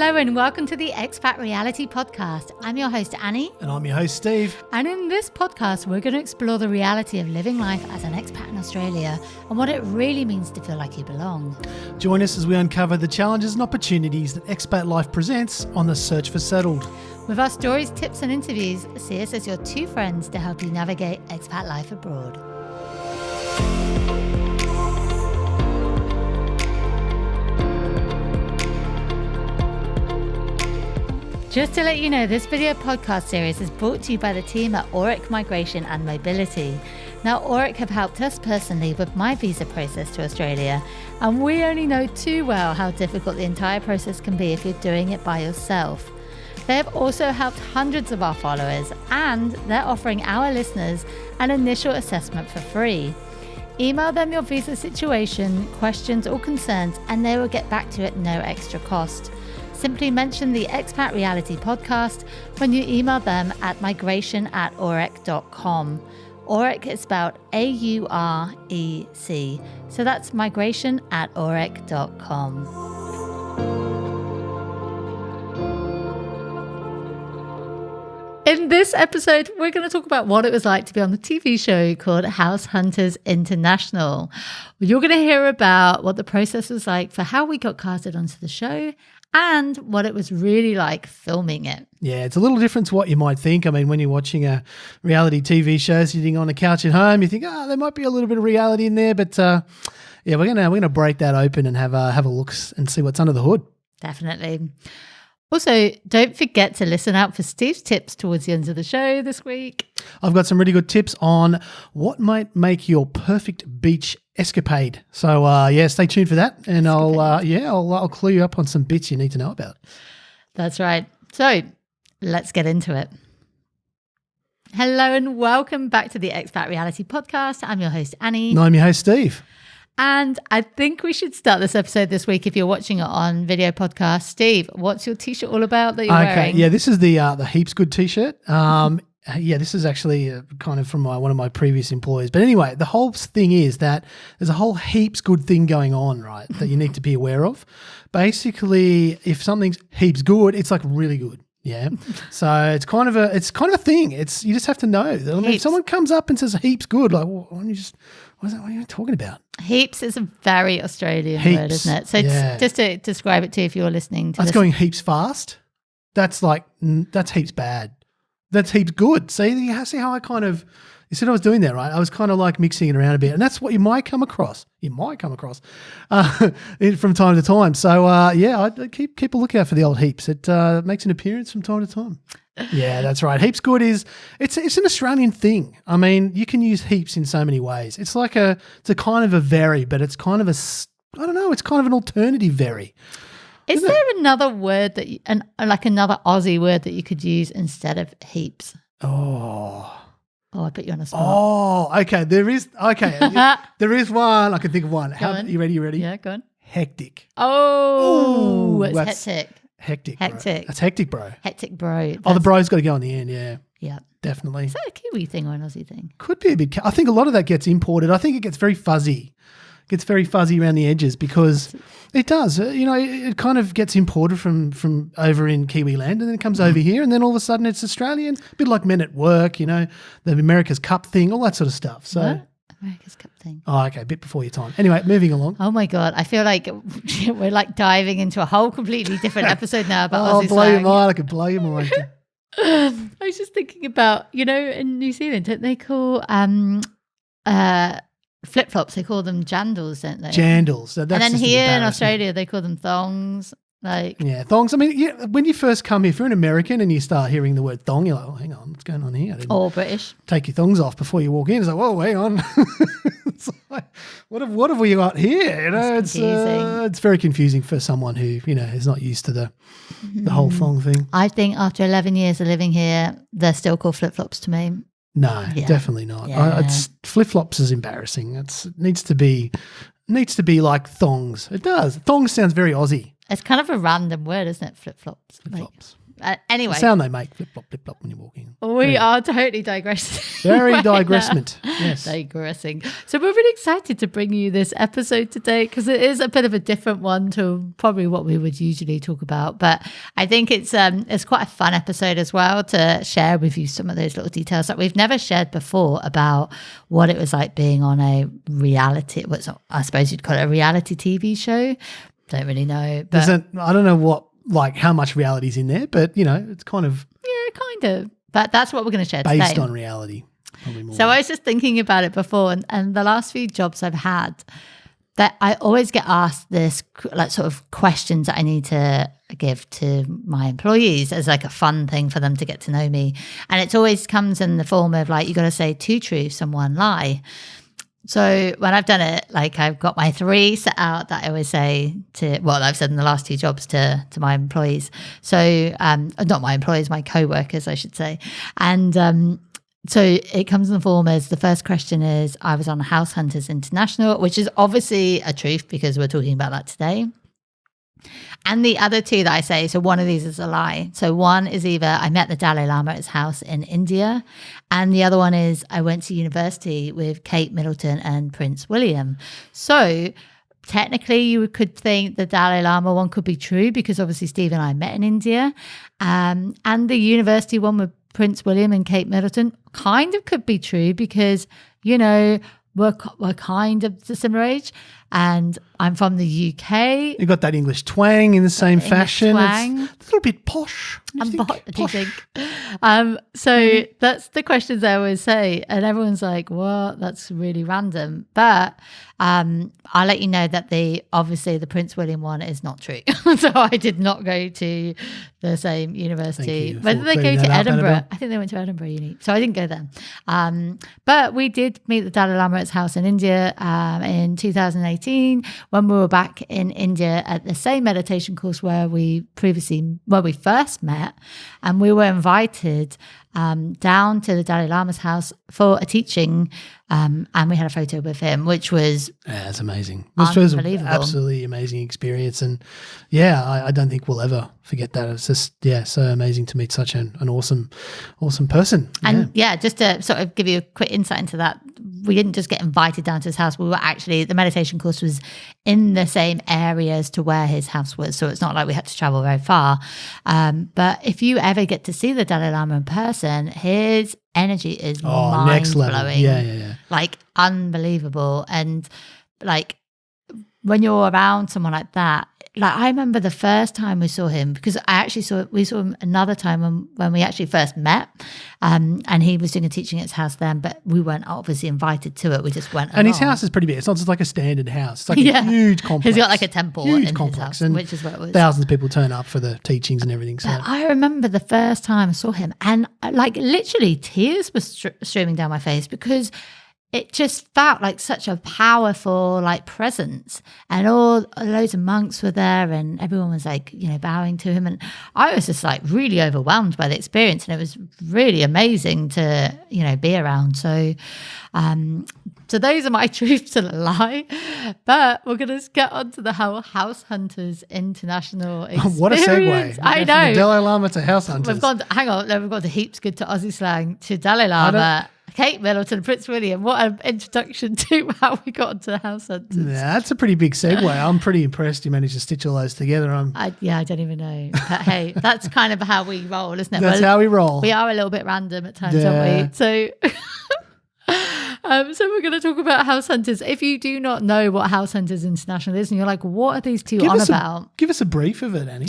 Hello and welcome to the Expat Reality Podcast. I'm your host Annie. And I'm your host Steve. And in this podcast, we're going to explore the reality of living life as an expat in Australia and what it really means to feel like you belong. Join us as we uncover the challenges and opportunities that expat life presents on the search for settled. With our stories, tips and interviews, see us as your two friends to help you navigate expat life abroad. Just to let you know, this video podcast series is brought to you by the team at Auric Migration and Mobility. Now, Auric have helped us personally with my visa process to Australia, and we only know too well how difficult the entire process can be if you're doing it by yourself. They have also helped hundreds of our followers, and they're offering our listeners an initial assessment for free. Email them your visa situation, questions or concerns, and they will get back to you at no extra cost. Simply mention the Expat Reality Podcast when you email them at migration@auric.com. Auric is spelled A-U-R-E-C. So that's migration@auric.com. In this episode, we're going to talk about what it was like to be on the TV show called House Hunters International. You're going to hear about what the process was like for how we got casted onto the show and what it was really like filming it. Yeah, it's a little different to what you might think. I mean, when you're watching a reality TV show sitting on a couch at home, you think, there might be a little bit of reality in there. But yeah, we're gonna break that open and have a look and see what's under the hood. Definitely. Also, don't forget to listen out for Steve's tips towards the end of the show this week. I've got some really good tips on what might make your perfect beach escapade. So, stay tuned for that, and I'll clue you up on some bits you need to know about. That's right. So, let's get into it. Hello and welcome back to the Expat Reality Podcast. I'm your host, Annie. And I'm your host, Steve. And I think we should start this episode this week if you're watching it on video podcast. Steve, what's your T-shirt all about that you're wearing? Yeah, this is the Heaps Good T-shirt. This is actually kind of from one of my previous employers. But anyway, the whole thing is that there's a whole heaps good thing going on, right, that you need to be aware of. Basically, if something's heaps good, it's like really good. Yeah. So it's kind of a thing. You just have to know. I mean, if someone comes up and says heaps good, like, well, what are you talking about? Heaps is a very Australian word, isn't it? So just to describe it to you if you're listening to That's going heaps fast. That's heaps bad. That's heaps good. See how I kind of, you said I was doing that, right? I was kind of like mixing it around a bit. And that's what you might come across. From time to time. So, I keep a lookout for the old heaps. It makes an appearance from time to time. Yeah, that's right. Heaps good it's an Australian thing. I mean, you can use heaps in so many ways. It's like it's a kind of a very, but it's kind of it's kind of an alternative very. Is there another word another Aussie word that you could use instead of heaps? Oh, I put you on a spot. Oh, okay. There is there is one. I can think of one. You ready? Yeah, go on. Hectic. Oh, it's hectic. Hectic. Bro. That's hectic, bro. Hectic, bro. The bro's got to go in the end, yeah. Yeah. Definitely. Is that a Kiwi thing or an Aussie thing? Could be a bit. I think a lot of that gets imported. I think it gets very fuzzy. Around the edges because it does. It kind of gets imported from over in Kiwi land and then it comes over here and then all of a sudden it's Australian. A bit like Men at Work, the America's Cup thing, all that sort of stuff. So what? America's Cup thing. Oh, okay, a bit before your time. Anyway, moving along. Oh my God, I feel like we're like diving into a whole completely different episode now about Aussie I'll blow slang. your mind. I could blow your mind. I was just thinking about, in New Zealand, don't they call flip-flops, they call them jandals, don't they? Jandals. So that's and then here in Australia, they call them thongs. Yeah, thongs. I mean, when you first come here, if you're an American and you start hearing the word thong, you're like, oh, hang on, what's going on here? Or British. Take your thongs off before you walk in. It's like, whoa, hang on. It's like, what have we got here? It's very confusing for someone who, is not used to the whole thong thing. I think after 11 years of living here, they're still called flip-flops to me. No, definitely not. Yeah. Flip-flops is embarrassing. It needs to be like thongs. It does. Thongs sounds very Aussie. It's kind of a random word, isn't it? Flip-flops. Flip-flops. Anyway. The sound they make, flip-flop when you're walking. We are totally digressing. Very right digressment. now. Yes. Digressing. So we're really excited to bring you this episode today because it is a bit of a different one to probably what we would usually talk about. But I think it's quite a fun episode as well to share with you some of those little details that we've never shared before about what it was like being on a reality, I suppose you'd call it a reality TV show. Don't really know. But I don't know how much reality's in there, but it's kind of But that's what we're going to share based today. on reality. Probably more. So I was just thinking about it before, and the last few jobs I've had, that I always get asked this like sort of questions that I need to give to my employees as like a fun thing for them to get to know me, and it always comes in the form of like you got to say 2 truths and 1 lie. So when I've done it, like I've got my 3 set out that I always say I've said in the last 2 jobs to my employees. So not my employees, my co-workers, I should say. And so it comes in the form as the first question is, I was on House Hunters International, which is obviously a truth because we're talking about that today. And the other 2 that I say, so one of these is a lie. So one is either I met the Dalai Lama at his house in India, and the other one is I went to university with Kate Middleton and Prince William. So technically you could think the Dalai Lama one could be true because obviously Steve and I met in India. And the university one with Prince William and Kate Middleton kind of could be true because, we're kind of the similar age, and I'm from the UK. You got that English twang in the same fashion. Twang. It's a little bit posh. Do you think? So that's the questions I always say, and everyone's like, "What? That's really random." But I'll let you know that obviously the Prince William one is not true. So I did not go to the same university. Whether they go to Edinburgh, I think they went to Edinburgh Uni. So I didn't go there. But we did meet the Dalai Lama at his house in India in 2018 when we were back in India at the same meditation course where we first met, and we were invited down to the Dalai Lama's house for a teaching, and we had a photo with him, which was it's amazing. This was an absolutely amazing experience, and I don't think we'll ever forget that. It's just so amazing to meet such an awesome person. And just to sort of give you a quick insight into that, we didn't just get invited down to his house. We were actually, the meditation course was in the same areas to where his house was. So it's not like we had to travel very far. But if you ever get to see the Dalai Lama in person, his energy is next level. mind-blowing. Yeah. Like unbelievable. And like when you're around someone like that, like I remember the first time we saw him, because we saw him another time when we actually first met, and he was doing a teaching at his house then, but we weren't obviously invited to it. We just went along. And his house is pretty big. It's not just like a standard house. It's like a huge complex. He's got like a temple in his house, and which is what it was. Thousands of people turn up for the teachings and everything. So I remember the first time I saw him, and like literally tears were streaming down my face because it just felt like such a powerful like presence, and loads of monks were there, and everyone was like, bowing to him, and I was just like really overwhelmed by the experience, and it was really amazing to be around. So so those are my truths and a lie, but we're gonna get on to the House Hunters International experience. What a segue! I know. From the Dalai Lama to House Hunters. We've gone to heaps good to Aussie slang, to Dalai Lama, Kate Middleton, Prince William. What an introduction to how we got into House Hunters. Yeah, that's a pretty big segue. I'm pretty impressed you managed to stitch all those together. I don't even know. But hey, that's kind of how we roll, isn't it? That's how we roll. We are a little bit random at times, aren't we? So So we're going to talk about House Hunters. If you do not know what House Hunters International is, and you're like, what are these two on about? Give us a brief of it, Annie.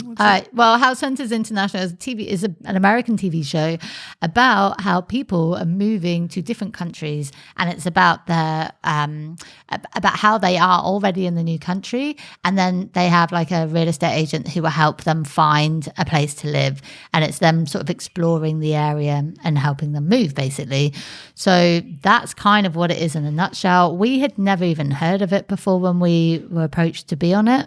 Well, House Hunters International is an American TV show about how people are moving to different countries, and it's about about how they are already in the new country, and then they have like a real estate agent who will help them find a place to live, and it's them sort of exploring the area and helping them move, basically. So that's kind of what it is in a nutshell. We had never even heard of it before when we were approached to be on it,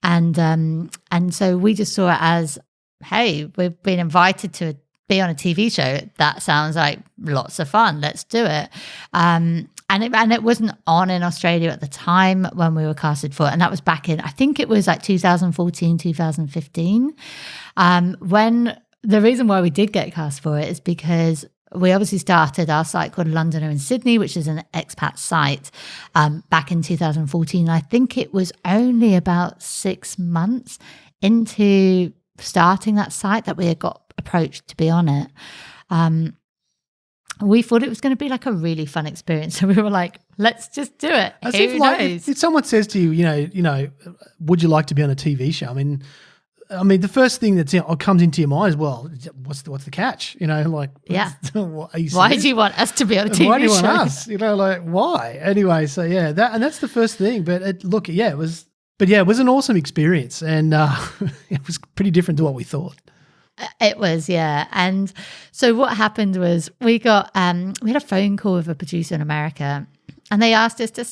and so we just saw it as, hey, we've been invited to be on a TV show. That sounds like lots of fun. Let's do it. And it wasn't on in Australia at the time when we were casted for it. And that was back in, I think it was like 2014, 2015. When the reason why we did get cast for it is because we obviously started our site called Londoner in Sydney, which is an expat site, back in 2014. I think it was only about 6 months into starting that site that we had got approached to be on it. We thought it was going to be like a really fun experience. So we were like, let's just do it. As Who if, like, knows? if someone says to you, would you like to be on a TV show? I mean, the first thing that comes into your mind is, well, what's the catch? Yeah. Why do you want us to be on a TV show? Why do you want us? Why? Anyway, so yeah, that's the first thing. But it was an awesome experience, and it was pretty different to what we thought. It was, yeah. And so what happened was we had a phone call with a producer in America, and they asked us to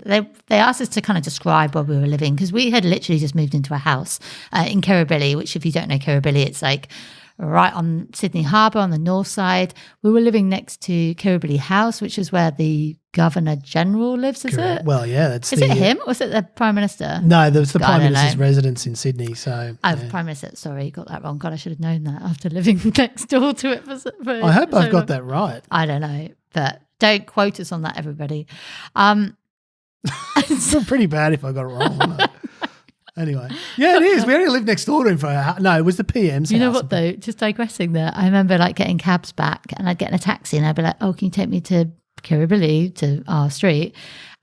they asked us to kind of describe where we were living, because we had literally just moved into a house in Kirribilli, which, if you don't know Kirribilli, it's like right on Sydney Harbour on the north side. We were living next to Kirribilli House, which is where the Governor General lives, is Correct. it? Well, yeah. Is it him, or was it the Prime Minister? No, that's the Prime Minister's residence in Sydney. So, Prime Minister. Sorry, got that wrong. God, I should have known that after living next door to it for I hope I've got that right. I don't know, but don't quote us on that, everybody. It's pretty bad if I got it wrong, wouldn't it? Anyway, yeah, it is. We only lived next door to him no, it was the PM's You know house. what, though? Just digressing there, I remember like getting cabs back, and I'd get in a taxi and I'd be like, oh, can you take me to Kirribilli, to our street?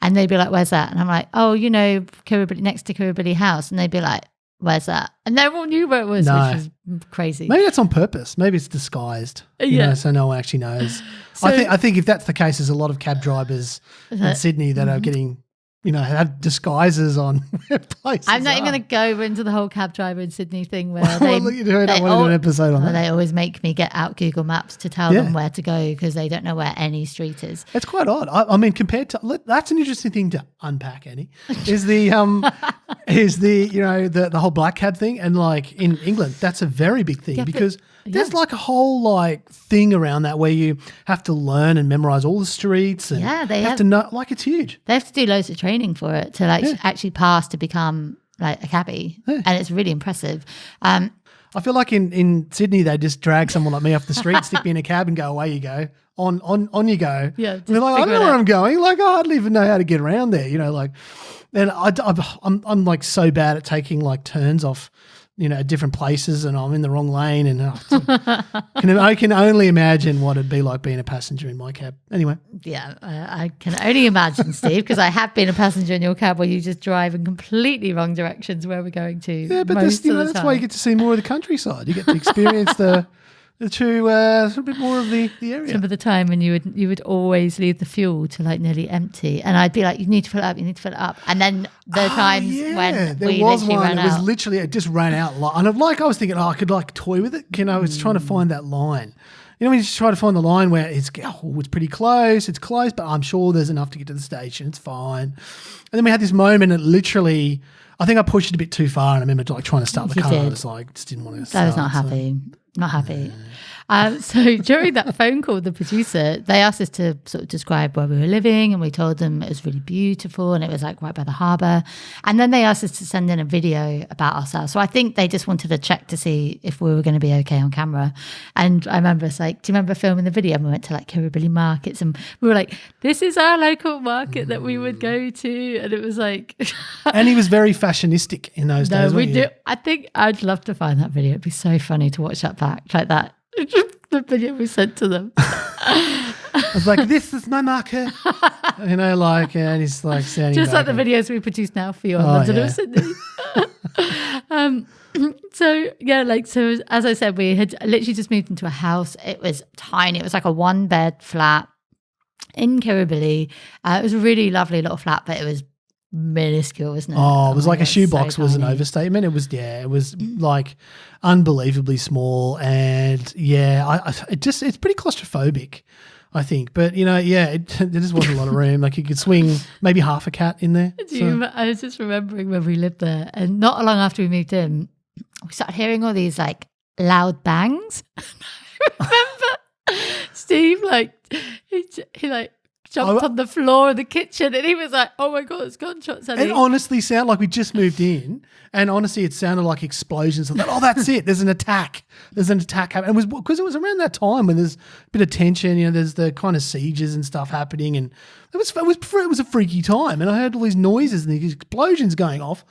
And they'd be like, where's that? And I'm like, oh, Kirribilli, next to Kirribilli House. And they'd be like, where's that? And no one knew where it was, which was crazy. Maybe that's on purpose. Maybe it's disguised, so no one actually knows. So, I think if that's the case, there's a lot of cab drivers in Sydney that are getting, have disguises on places. I'm not even going to go into the whole cab driver in Sydney thing where I don't want to do an episode on that. They always make me get out Google Maps to tell them where to go, because they don't know where any street is. It's quite odd. I mean, compared to that's an interesting thing to unpack. Annie is the the whole black cab thing, and like in England, that's a very big thing because there's like a whole like thing around that where you have to learn and memorize all the streets, and they have to know. Like, it's huge. They have to do loads of training for it to actually pass to become like a cabbie, and it's really impressive. I feel like in Sydney they just drag someone like me off the street, stick me in a cab, and go, away you go. On you go. Yeah, they're like, I don't know where I'm going. Like, I hardly even know how to get around there. And I'm like so bad at taking like turns off, at different places, and I'm in the wrong lane, and I can only imagine what it'd be like being a passenger in my cab. Anyway. Yeah, I can only imagine, Steve, because I have been a passenger in your cab where you just drive in completely wrong directions where we're going to. Yeah, but that's why you get to see more of the countryside. You get to experience the true a little bit more of the area. Some of the time when you would always leave the fuel to like nearly empty, and I'd be like, you need to fill it up, and then the times when there was one, it was literally, it just ran out. And I was thinking, I could like toy with it. I was trying to find that line. We just try to find the line where it's pretty close. It's close, but I'm sure there's enough to get to the station. It's fine. And then we had this moment, and literally, I think I pushed it a bit too far, and I remember like trying to start the car. I was like, just didn't want to start. I was not happy. Not happy. So during that phone call, the producer, they asked us to sort of describe where we were living, and we told them it was really beautiful and it was like right by the harbour. And then they asked us to send in a video about ourselves. So I think they just wanted to check to see if we were going to be okay on camera. And I remember it's like, do you remember filming the video? And we went to like Kirribilli markets, and we were like, this is our local market that we would go to. And it was like... And he was very fashionistic in those days. We do. I think I'd love to find that video. It'd be so funny to watch that back like that. The video we sent to them. I was like, this is my market. And he's like sounding just like the videos we produce now for you on London or Sydney. So as I said, we had literally just moved into a house. It was tiny. It was like a 1-bed flat in Kirribilli. It was a really lovely little flat, but it was minuscule, wasn't it? Oh, it was like a shoebox was an overstatement. It was like unbelievably small, and it's pretty claustrophobic, I think. But there just wasn't a lot of room. Like you could swing maybe half a cat in there. I was just remembering when we lived there, and not long after we moved in, we started hearing all these like loud bangs. I remember Steve he jumped on the floor of the kitchen, and he was like, "Oh my God, it's gunshots!" It honestly sounded like we just moved in, and honestly, it sounded like explosions. I thought, oh, that's it. There's an attack. There's an attack happening. It was because it was around that time when there's a bit of tension. There's the kind of sieges and stuff happening, and it was a freaky time. And I heard all these noises and these explosions going off.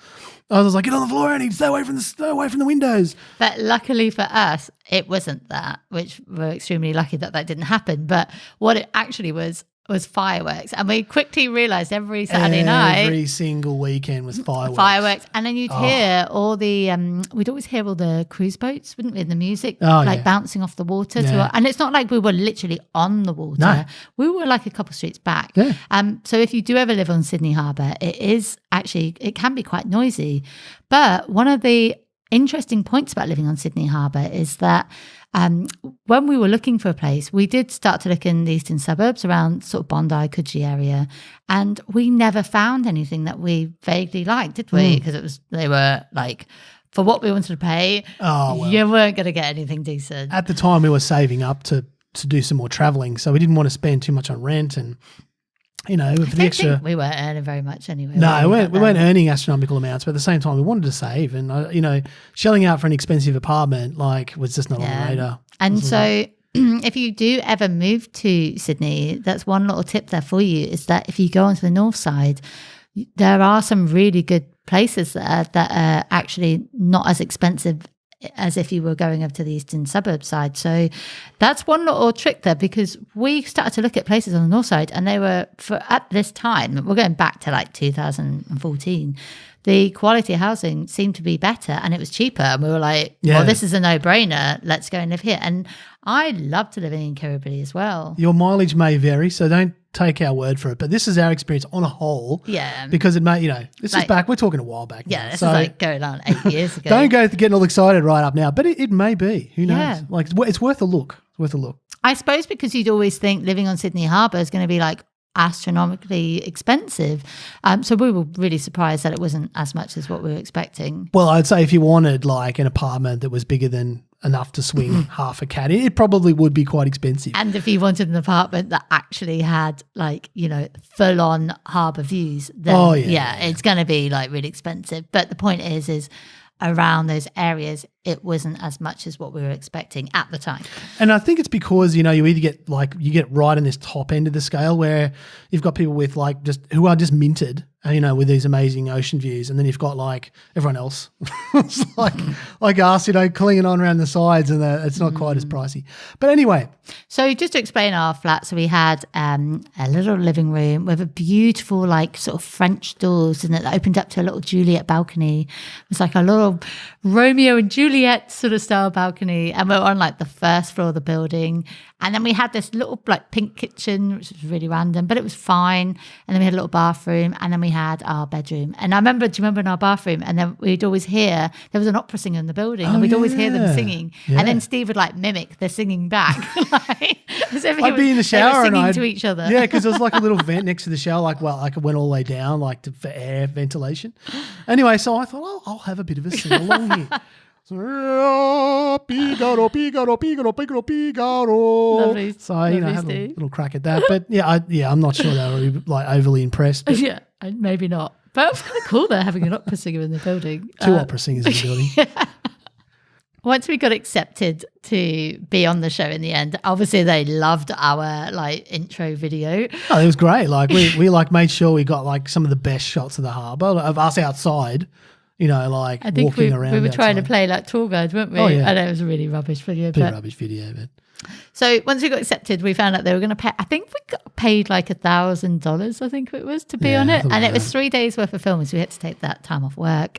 I was like, get on the floor, Annie. Stay away from the windows. But luckily for us, it wasn't that, which we're extremely lucky that didn't happen. But what it actually was fireworks. And we quickly realised every Saturday night. Every single weekend was fireworks. Fireworks. And then you'd hear all the, we'd always hear all the cruise boats, wouldn't we, in the music, bouncing off the water. And it's not like we were literally on the water. No. We were like a couple streets back. Yeah. So if you do ever live on Sydney Harbour, it can be quite noisy. But one of the interesting points about living on Sydney Harbour is that when we were looking for a place, we did start to look in the eastern suburbs around sort of Bondi, Coogee area, and we never found anything that we vaguely liked, did we? Because they were like, for what we wanted to pay, you weren't going to get anything decent. At the time, we were saving up to do some more travelling, so we didn't want to spend too much on rent and. For the extra, we weren't earning very much anyway. No, we weren't earning astronomical amounts, but at the same time, we wanted to save, and shelling out for an expensive apartment was just not on the radar. And so, if you do ever move to Sydney, that's one little tip there for you: is that if you go onto the north side, there are some really good places there that are actually not as expensive as if you were going over to the eastern suburb side. So that's one little trick there, because we started to look at places on the north side, and they were, at this time, we're going back to like 2014, the quality of housing seemed to be better and it was cheaper. And we were like, well, this is a no-brainer. Let's go and live here. And I love to live in Kirribilli as well. Your mileage may vary, so don't take our word for it. But this is our experience on a whole. Yeah. Because it may, this is back, we're talking a while back. Yeah, now. this is like going on 8 years ago. Don't go getting all excited right up now, but it may be. Who knows? Yeah. Like, it's worth a look. It's worth a look. I suppose because you'd always think living on Sydney Harbour is going to be like astronomically expensive. So we were really surprised that it wasn't as much as what we were expecting. Well, I'd say if you wanted like an apartment that was bigger than enough to swing half a cat, it probably would be quite expensive. And if you wanted an apartment that actually had like, full on harbour views, then it's going to be like really expensive. But the point is around those areas, it wasn't as much as what we were expecting at the time. And I think it's because, you either get right in this top end of the scale where you've got people with who are just minted, with these amazing ocean views. And then you've got like everyone else, it's like us, clinging on around the sides, and it's not quite as pricey. But anyway. So just to explain our flat, so we had a little living room with a beautiful sort of French doors, and it opened up to a little Juliet balcony. It was like a little Romeo and Juliet sort of style balcony, and we were on the first floor of the building. And then we had this little pink kitchen, which was really random, but it was fine. And then we had a little bathroom, and then we had our bedroom. And do you remember in our bathroom? And then we'd always hear, there was an opera singer in the building, and we'd always hear them singing. Yeah. And then Steve would mimic the singing back. As if I'd be in the shower and singing to each other. Yeah, because there was a little vent next to the shower, it went all the way down, for air ventilation. Anyway, so I thought, I'll have a bit of a sing along here. Figaro, Figaro, Figaro, Figaro, Figaro. Lovely. So I had a little crack at that, but I'm not sure they were overly impressed. But yeah, maybe not. But it was kind of cool though, having an opera singer in the building. Two opera singers in the building. Yeah. Once we got accepted to be on the show in the end, obviously they loved our intro video. Oh, it was great. We made sure we got some of the best shots of the harbour, of us outside. I think walking around. We were trying to play tour guide, weren't we? Oh, yeah. I know it was a really rubbish video. Rubbish video, but. So once we got accepted, we found out they were going to pay. I think we got paid $1,000. I think it was to be on it, and it was 3 days worth of filming, so we had to take that time off work.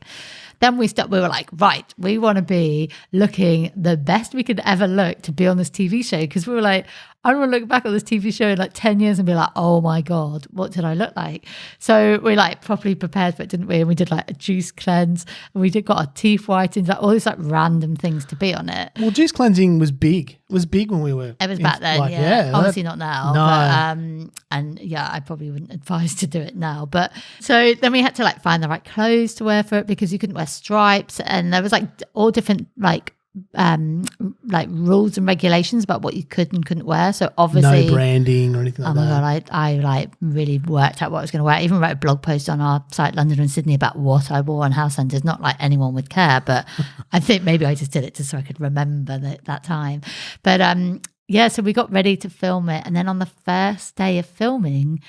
Then we were like, right, we want to be looking the best we could ever look to be on this TV show. Because we were like, I want to look back at this TV show in 10 years and be like, oh my God, what did I look like? So we properly prepared for it, didn't we? And we did a juice cleanse. And we got our teeth whitened, all these random things to be on it. Well, juice cleansing was big. It was big when we were. It was back then, yeah. Obviously not now. No. But, I probably wouldn't advise to do it now. But so then we had to find the right clothes to wear for it, because you couldn't wear stripes, and there was all different like rules and regulations about what you could and couldn't wear. So obviously, no branding or anything like that. Oh my God, I like really worked out what I was going to wear. I even wrote a blog post on our site, London and Sydney, about what I wore on house centres. Not like anyone would care, but I think maybe I just did it just so I could remember that time. But yeah, so we got ready to film it. And then on the first day of filming,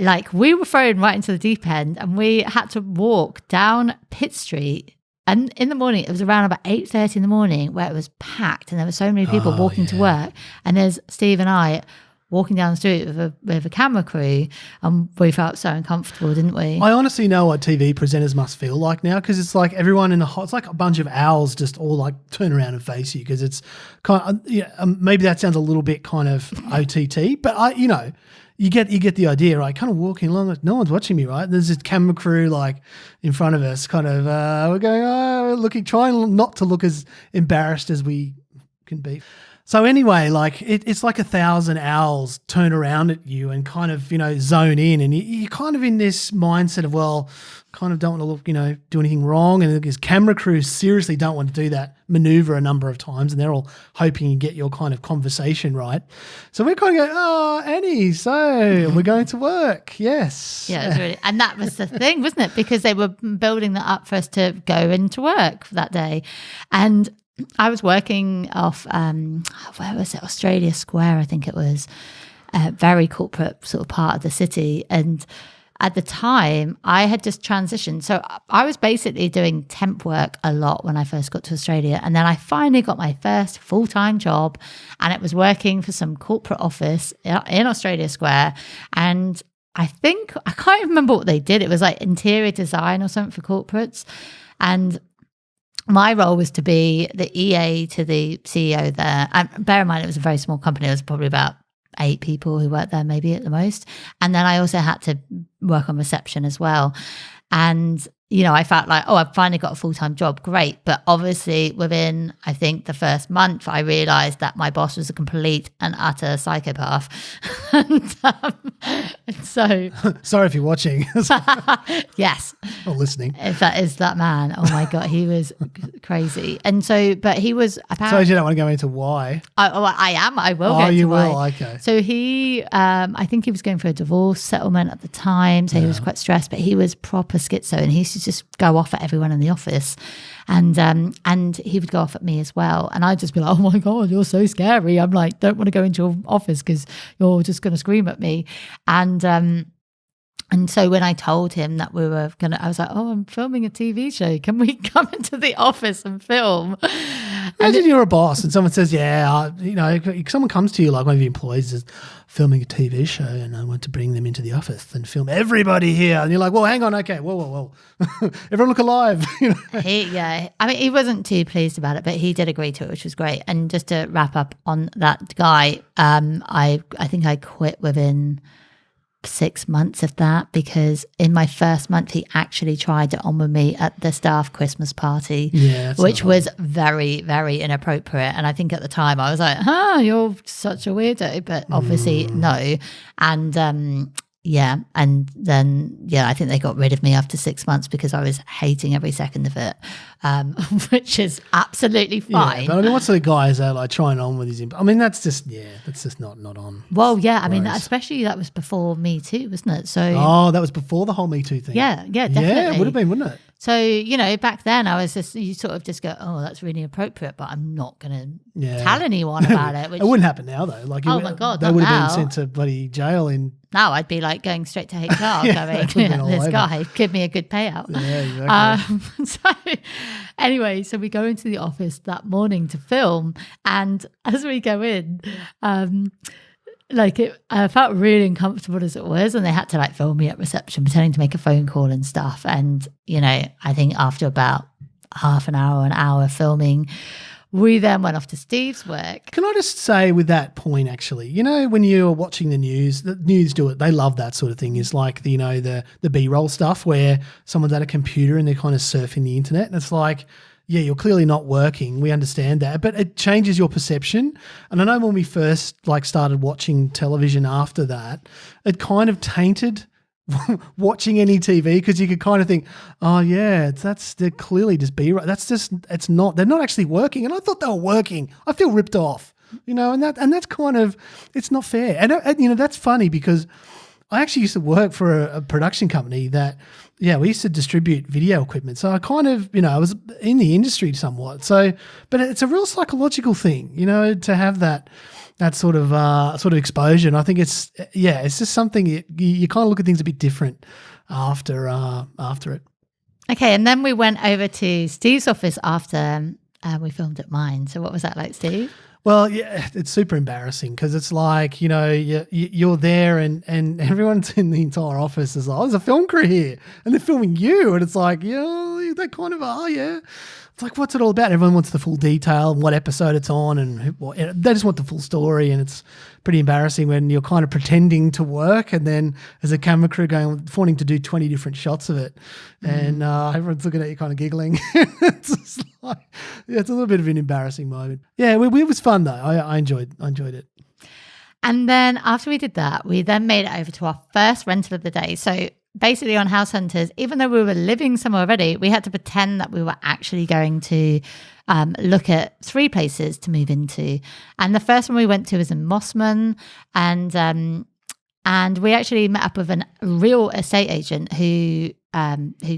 like we were thrown right into the deep end and we had to walk down Pitt Street. And in the morning, it was around about 8:30 in the morning where it was packed and there were so many people walking to work. And there's Steve and I walking down the street with a camera crew, and we felt so uncomfortable, didn't we? I honestly know what TV presenters must feel like now, because it's like everyone it's like a bunch of owls just all like turn around and face you, because it's kind of, maybe that sounds a little bit kind of OTT, but you get the idea, right? Kind of walking along, like, no one's watching me, right? There's this camera crew like in front of us, kind of we're going, we're looking, trying not to look as embarrassed as we can be. So anyway, like it's like 1,000 owls turn around at you and kind of, zone in, and you're kind of in this mindset of, well, kind of don't want to look, do anything wrong. And this camera crew seriously don't want to do that maneuver a number of times, and they're all hoping you get your kind of conversation right. So we're kind of going, oh, Annie, so we're going to work. Yes. Yeah, it was really, and that was the thing, wasn't it? Because they were building that up for us to go into work for that day. And I was working off, where was it? Australia Square, I think it was, a very corporate sort of part of the city. And at the time, I had just transitioned. So I was basically doing temp work a lot when I first got to Australia. And then I finally got my first full-time job, and it was working for some corporate office in Australia Square. And I can't even remember what they did. It was like interior design or something for corporates. And my role was to be the EA to the CEO there. And bear in mind, it was a very small company. It was probably about 8 people who worked there, maybe at the most. And then I also had to work on reception as well. And, I felt like, I've finally got a full-time job. Great. But obviously within, I think, the first month, I realized that my boss was a complete and utter psychopath. and so... Sorry if you're watching. Yes. Or listening. If that is that man. Oh my God, he was crazy. And so, but he was apparently... So you don't want to go into why? I am. I will get into you why. will? Okay. So he, I think he was going for a divorce settlement at the time. So he was quite stressed, but he was proper schizo, and he used to just go off at everyone in the office. And he would go off at me as well. And I'd just be like, oh my God, you're so scary. I'm like, don't want to go into your office because you're just going to scream at me. And so when I told him that we were I was like, I'm filming a TV show. Can we come into the office and film? Imagine you're a boss and someone says, someone comes to you, like one of your employees is filming a TV show and I want to bring them into the office and film everybody here. And you're like, well, hang on. Okay. Whoa. Everyone look alive. He wasn't too pleased about it, but he did agree to it, which was great. And just to wrap up on that guy, I think I quit within 6 months of that, because in my first month he actually tried it on with me at the staff Christmas party, which was very, very inappropriate. And I think at the time I was like, you're such a weirdo, but obviously no. And and then I think they got rid of me after 6 months because I was hating every second of it, which is absolutely fine. Yeah, but I mean, what's the guys that like trying on with his? I mean, that's just not on. Well, yeah, I mean, especially that was before Me Too, wasn't it? So that was before the whole Me Too thing. Yeah, definitely. Yeah, it would have been, wouldn't it? So, back then I was just, you sort of just go, that's really appropriate, but I'm not going to tell anyone about it. Which, it wouldn't happen now though. Like, my God, they would have been sent to bloody jail in. Now I'd be like going straight to HR going, this guy, give me a good payout. Yeah, exactly. So anyway, so we go into the office that morning to film, and as we go in, I felt really uncomfortable as it was, and they had to film me at reception, pretending to make a phone call and stuff. And, I think after about half an hour filming, we then went off to Steve's work. Can I just say with that point, actually, when you're watching the news do it. They love that sort of thing. It's like, the B-roll stuff where someone's at a computer and they're kind of surfing the internet. And it's like, yeah, you're clearly not working. We understand that, but it changes your perception. And I know when we first started watching television after that, it kind of tainted watching any TV, because you could kind of think, oh yeah, they're clearly just B-roll. It's not. They're not actually working, and I thought they were working. I feel ripped off, and that's kind of, it's not fair. And that's funny because I actually used to work for a production company that, we used to distribute video equipment. So I kind of, I was in the industry somewhat. So, but it's a real psychological thing, to have that sort of exposure. And I think it's just something you kind of look at things a bit different after it. Okay, and then we went over to Steve's office after we filmed at mine. So what was that like, Steve? Well, yeah, it's super embarrassing because it's like, you're there and everyone's in the entire office is like, there's a film crew here and they're filming you. And it's like, they kind of are, yeah. It's like, what's it all about? Everyone wants the full detail and what episode it's on, and they just want the full story. And it's pretty embarrassing when you're kind of pretending to work and then there's a camera crew wanting to do 20 different shots of it. And everyone's looking at you kind of giggling. It's just like, it's a little bit of an embarrassing moment. Yeah, it was fun though. I enjoyed it. And then after we did that, we then made it over to our first rental of the day. So basically on House Hunters, even though we were living somewhere already, we had to pretend that we were actually going to look at 3 places to move into. And the first one we went to was in Mossman, and we actually met up with a real estate agent who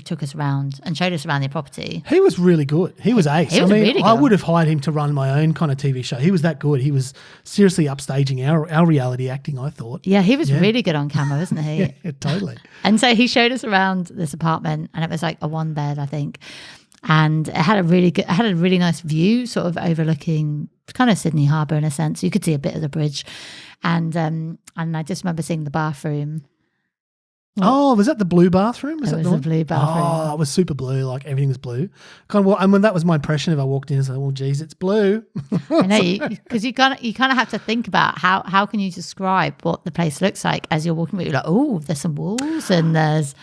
took us around and showed us around the property. He was really good. He was ace. Really good. I would have hired him to run my own kind of TV show. He was that good. He was seriously upstaging our reality acting, I thought. Yeah, he was really good on camera, wasn't he? Yeah, totally. And so he showed us around this apartment, and it was like a 1-bed, I think. And it had a really nice view, sort of overlooking kind of Sydney Harbour in a sense. You could see a bit of the bridge. And I just remember seeing the bathroom. Oh, was that the blue bathroom? It was the blue bathroom. Oh, it was super blue, like everything was blue. And when that was my impression, if I walked in and said, well, geez, it's blue. I know, because you kind of have to think about how can you describe what the place looks like as you're walking. You're like, oh, there's some walls and there's...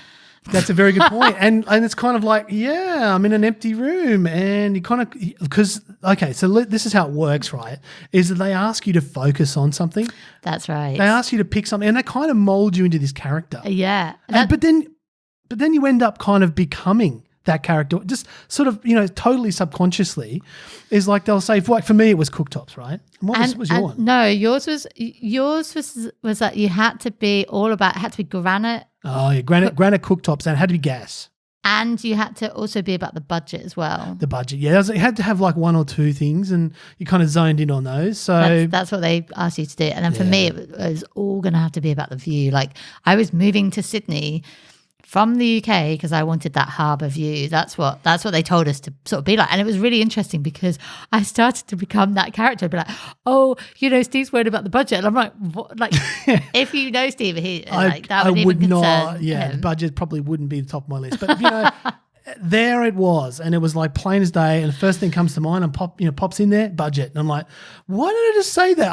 That's a very good point. And it's kind of like, yeah, I'm in an empty room, and you kind of, because, okay, so this is how it works, right, is that they ask you to focus on something. That's right. They ask you to pick something, and they kind of mold you into this character. Yeah. But then you end up kind of becoming that character, just sort of, totally subconsciously, is like they'll say, like for me, it was cooktops, right? And what was your one? No, yours was that you had to be granite. Oh, yeah, granite cooktops, and it had to be gas. And you had to also be about the budget as well. The budget, yeah. It had to have like 1 or 2 things, and you kind of zoned in on those. So that's what they asked you to do. And then for me, it was all going to have to be about the view. Like I was moving to Sydney from the UK because I wanted that harbour view. That's what they told us to sort of be like. And it was really interesting because I started to become that character. I'd be like, oh, Steve's worried about the budget. And I'm like, what? Like, if you know Steve, that would even concern him. The budget probably wouldn't be the top of my list. But, there it was, and it was like plain as day. And the first thing comes to mind, and pops in there, budget. And I'm like, why did I just say that?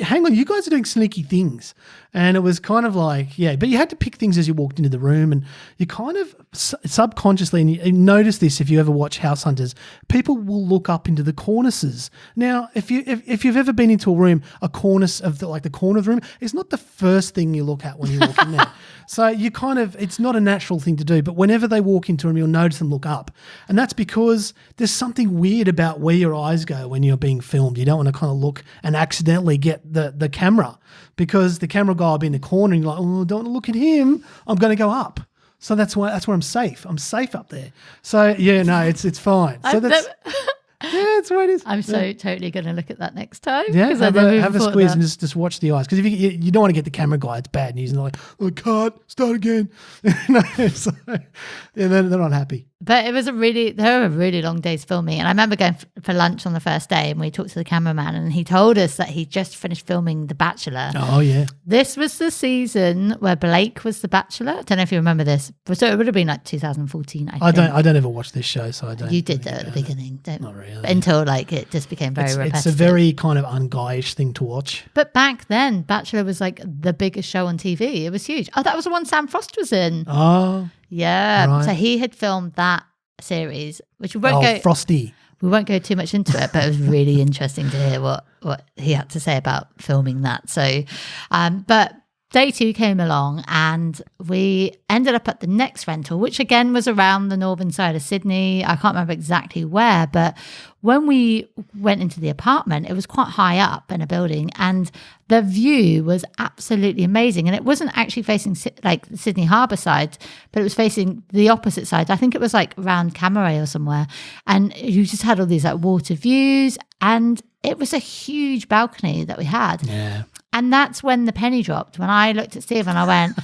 Hang on, you guys are doing sneaky things. And it was kind of like, but you had to pick things as you walked into the room, and you kind of subconsciously, and you notice this if you ever watch House Hunters, people will look up into the cornices. Now, if you've ever been into a room, a cornice of the corner of the room is not the first thing you look at when you walk in there. So you kind of, it's not a natural thing to do, but whenever they walk into a room, you'll notice them look up. And that's because there's something weird about where your eyes go when you're being filmed. You don't want to kind of look and accidentally get the camera, because the camera guy will be in the corner and you're like, oh, don't want to look at him. I'm going to go up. So that's where I'm safe. I'm safe up there. So it's fine. So that's what it is. I'm so totally going to look at that next time. Yeah, have a squeeze and just watch the eyes. Because if you don't want to get the camera guy, it's bad news. And they're like, oh, cut, start again. They're not happy. But there were really long days filming. And I remember going for lunch on the first day, and we talked to the cameraman, and he told us that he just finished filming The Bachelor. Oh, yeah. This was the season where Blake was The Bachelor. I don't know if you remember this. So it would have been like 2014, I think. I don't ever watch this show, so I don't. You did though at the beginning. Not really. Until like it just became very repetitive. It's a very kind of unguyish thing to watch. But back then, Bachelor was like the biggest show on TV. It was huge. Oh, that was the one Sam Frost was in. Oh. Yeah. Right. So he had filmed that series, which we won't go. Frosty. We won't go too much into it, but it was really interesting to hear what he had to say about filming that. So, but day 2 came along and we ended up at the next rental, which again was around the northern side of Sydney. I can't remember exactly where, but when we went into the apartment, it was quite high up in a building and the view was absolutely amazing. And it wasn't actually facing like the Sydney Harbour side, but it was facing the opposite side. I think it was like around Camaray or somewhere. And you just had all these like water views and it was a huge balcony that we had. Yeah. And that's when the penny dropped. When I looked at Steve and I went,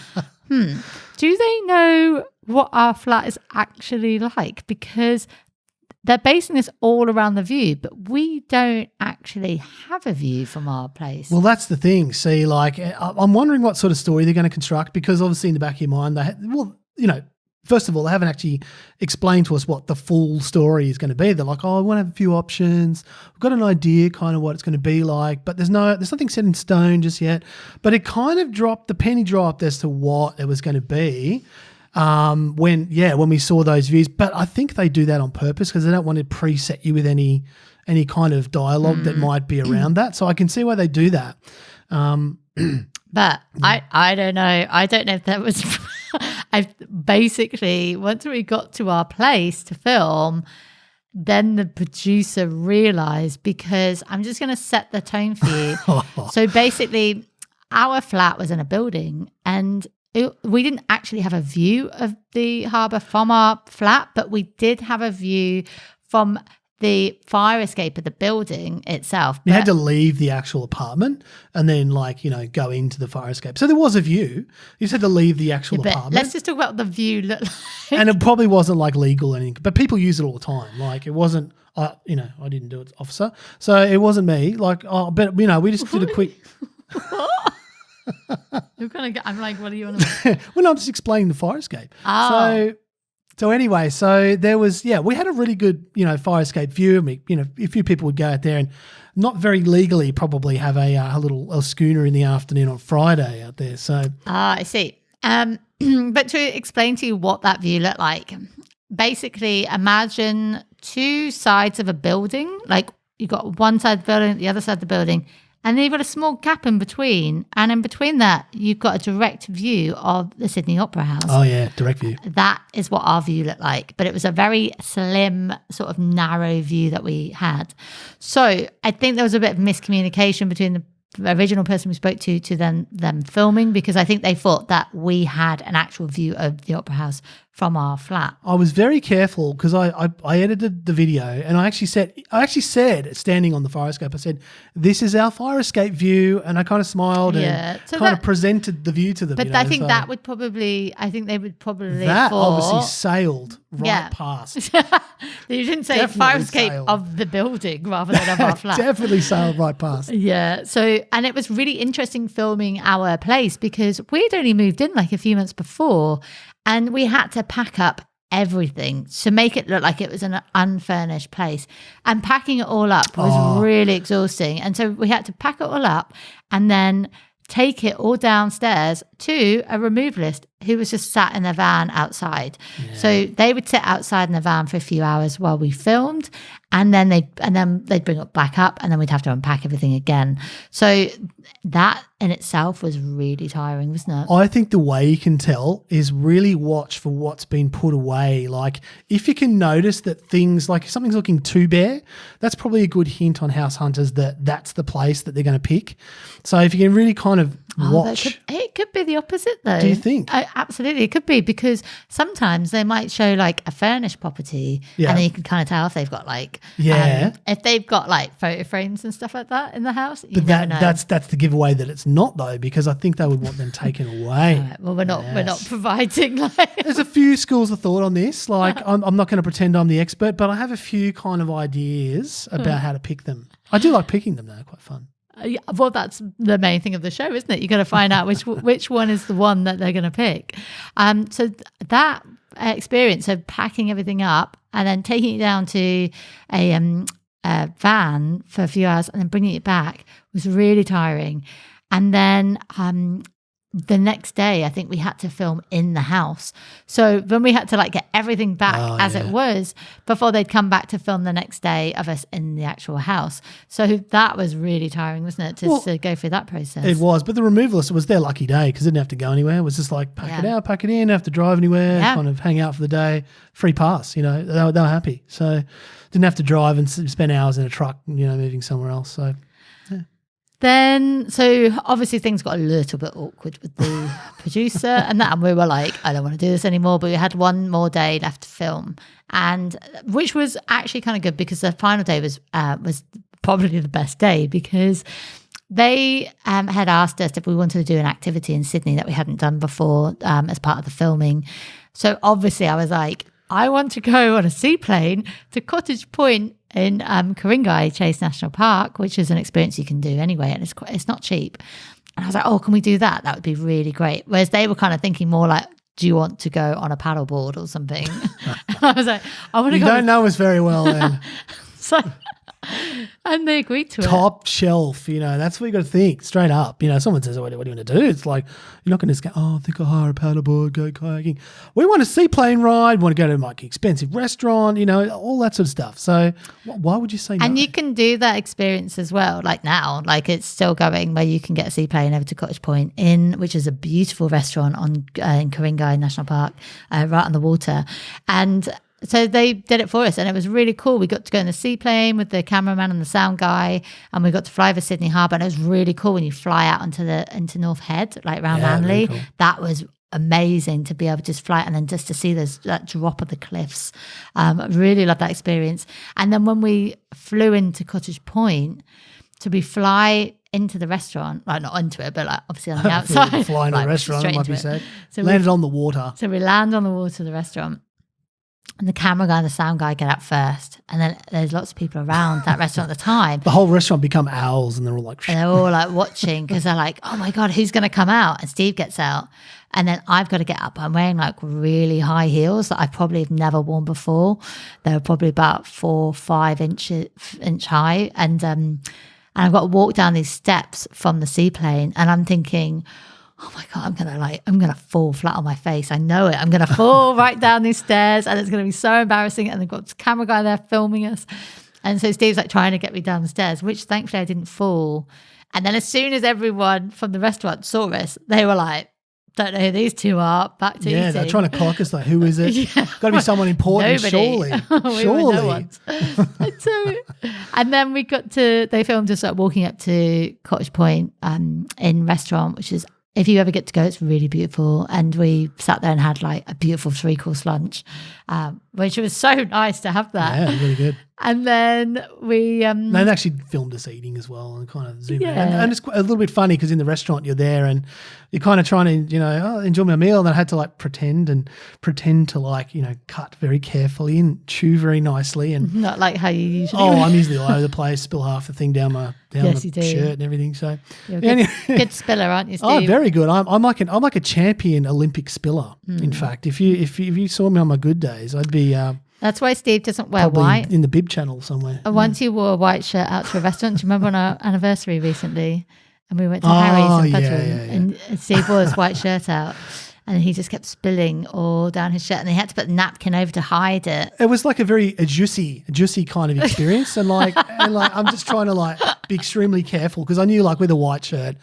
do they know what our flat is actually like? Because they're basing this all around the view, but we don't actually have a view from our place. Well, that's the thing. See, like, I'm wondering what sort of story they're going to construct because obviously in the back of your mind, first of all, they haven't actually explained to us what the full story is going to be. They're like, oh, I want to have a few options. We've got an idea kind of what it's going to be like, but there's nothing set in stone just yet. But it kind of the penny dropped as to what it was going to be when we saw those views. But I think they do that on purpose because they don't want to preset you with any kind of dialogue that might be around that. So I can see why they do that. But I don't know. I don't know if that was... I basically, once we got to our place to film, then the producer realized, because I'm just going to set the tone for you. So basically, our flat was in a building and we didn't actually have a view of the harbour from our flat, but we did have a view from the fire escape of the building itself. You had to leave the actual apartment and then go into the fire escape. So there was a view. You just had to leave the actual apartment. Let's just talk about what the view looked like. And it probably wasn't legal or anything, but people use it all the time. Like it wasn't, I didn't do it, officer. So it wasn't me. But we just did a quick. You're gonna I'm like, what are you on about? Well, no, I'm just explaining the fire escape. Oh. So anyway, there was, we had a really good, fire escape view. A few people would go out there and not very legally probably have a schooner in the afternoon on Friday out there. So I see. But to explain to you what that view looked like, basically imagine 2 sides of a building. Like you've got one side of the building, the other side of the building, and then you've got a small gap in between. And in between that, you've got a direct view of the Sydney Opera House. Oh, yeah, direct view. That is what our view looked like. But it was a very slim, sort of narrow view that we had. So I think there was a bit of miscommunication between the original person we spoke to them filming, because I think they thought that we had an actual view of the Opera House from our flat. I was very careful because I edited the video and I actually said standing on the fire escape, I said, this is our fire escape view, and I kind of smiled and kind of presented the view to them. But I think they would probably that obviously sailed past. You didn't say Definitely fire escape sailed. of the building rather than of our flat. Definitely sailed right past. Yeah. So, and it was really interesting filming our place because we'd only moved in like a few months before, and we had to pack up everything to make it look like it was an unfurnished place. And packing it all up was really exhausting. And so we had to pack it all up and then take it all downstairs to a removalist who was just sat in the van outside. Yeah. So they would sit outside in the van for a few hours while we filmed, and then they'd bring it back up, and then we'd have to unpack everything again. So that in itself was really tiring, wasn't it? I think the way you can tell is really watch for what's been put away. Like if you can notice that things, like if something's looking too bare, that's probably a good hint on house hunters that that's the place that they're going to pick. So if you can really kind of watch. It could be the opposite though. Do you think? Absolutely, it could be, because sometimes they might show like a furnished property, and then you can kind of tell if they've got like if they've got like photo frames and stuff like that in the house. But that's the giveaway that it's not though, because I think they would want them taken away. Right, well, we're not providing like. There's a few schools of thought on this. Like I'm not going to pretend I'm the expert, but I have a few kind of ideas about how to pick them. I do like picking them though; quite fun. Well, that's the main thing of the show, isn't it? You got to find out which one is the one that they're going to pick. So that experience of packing everything up and then taking it down to a van for a few hours and then bringing it back was really tiring. And then the next day, I think we had to film in the house. So then we had to like get everything back as it was before they'd come back to film the next day of us in the actual house. So that was really tiring, wasn't it, to go through that process? It was, but the removalist, it was their lucky day because they didn't have to go anywhere. It was just like pack it out, pack it in, didn't have to drive anywhere, kind of hang out for the day, free pass, they were happy. So didn't have to drive and spend hours in a truck, moving somewhere else. So Then, so obviously things got a little bit awkward with the producer and we were like, I don't want to do this anymore, but we had one more day left to film, and which was actually kind of good because the final day was probably the best day because they had asked us if we wanted to do an activity in Sydney that we hadn't done before as part of the filming. So obviously I was like, I want to go on a seaplane to Cottage Point in Ku-ring-gai Chase National Park, which is an experience you can do anyway, and it's not cheap. And I was like, oh, can we do that? That would be really great. Whereas they were kind of thinking more like, do you want to go on a paddleboard or something? And I was like, I want to go. You don't know us very well then. So, and they agreed to Top shelf, that's what you got to think straight up. Someone says, what are you going to do? It's like, you're not going to just go, I think I'll hire a paddleboard, go kayaking. We want a seaplane ride, want to go to like expensive restaurant, all that sort of stuff. So why would you say no? And you can do that experience as well. Like now, like it's still going where you can get a seaplane over to Cottage Point which is a beautiful restaurant in Ku-ring-gai National Park, right on the water. And so they did it for us and it was really cool. We got to go in the seaplane with the cameraman and the sound guy, and we got to fly over Sydney Harbour, and it was really cool when you fly out into North Head, like around Manly. Cool. That was amazing to be able to just fly and then just to see that drop of the cliffs. I really loved that experience. And then when we flew into Cottage Point, we fly into the restaurant, like not into it, but like obviously on the outside. Fly into a restaurant, it might be said. So landed on the water. So we land on the water of the restaurant. And the camera guy and the sound guy get out first. And then there's lots of people around that restaurant at the time. The whole restaurant become owls and they're all like... And they're all like watching because they're like, oh my God, who's going to come out? And Steve gets out. And then I've got to get up. I'm wearing like really high heels that I probably have never worn before. They were probably about 4 or 5 inch high. And I've got to walk down these steps from the seaplane. And I'm thinking... oh my God, I'm going to fall flat on my face. I know it. I'm going to fall right down these stairs and it's going to be so embarrassing. And they've got this camera guy there filming us. And so Steve's like trying to get me down the stairs, which thankfully I didn't fall. And then as soon as everyone from the restaurant saw us, they were like, don't know who these two are, back to eating. They're trying to clock us like, who is it? Got to be someone important, surely. Surely. And then they filmed us like walking up to Cottage Point in restaurant, which is, if you ever get to go, it's really beautiful. And we sat there and had like a beautiful 3-course lunch, which was so nice to have that. Yeah, really good. And then we... they actually filmed us eating as well and kind of zoomed in. And it's a little bit funny because in the restaurant you're there and you're kind of trying to, enjoy my meal. And I had to like pretend to like, cut very carefully and chew very nicely. And not like how you usually... Oh, I'm usually all over the place, spill half the thing down my shirt and everything. So you're good spiller, aren't you, Steve? Oh, very good. I'm like a champion Olympic spiller. In fact, if you saw me on my good days, I'd be... That's why Steve doesn't wear white. In the bib channel somewhere. Once you wore a white shirt out to a restaurant. Do you remember on our anniversary recently? And we went to Harry's in Bedford and Steve wore his white shirt out. And he just kept spilling all down his shirt, and he had to put a napkin over to hide it. It was like a juicy kind of experience, and I'm just trying to be extremely careful because I knew with a white shirt,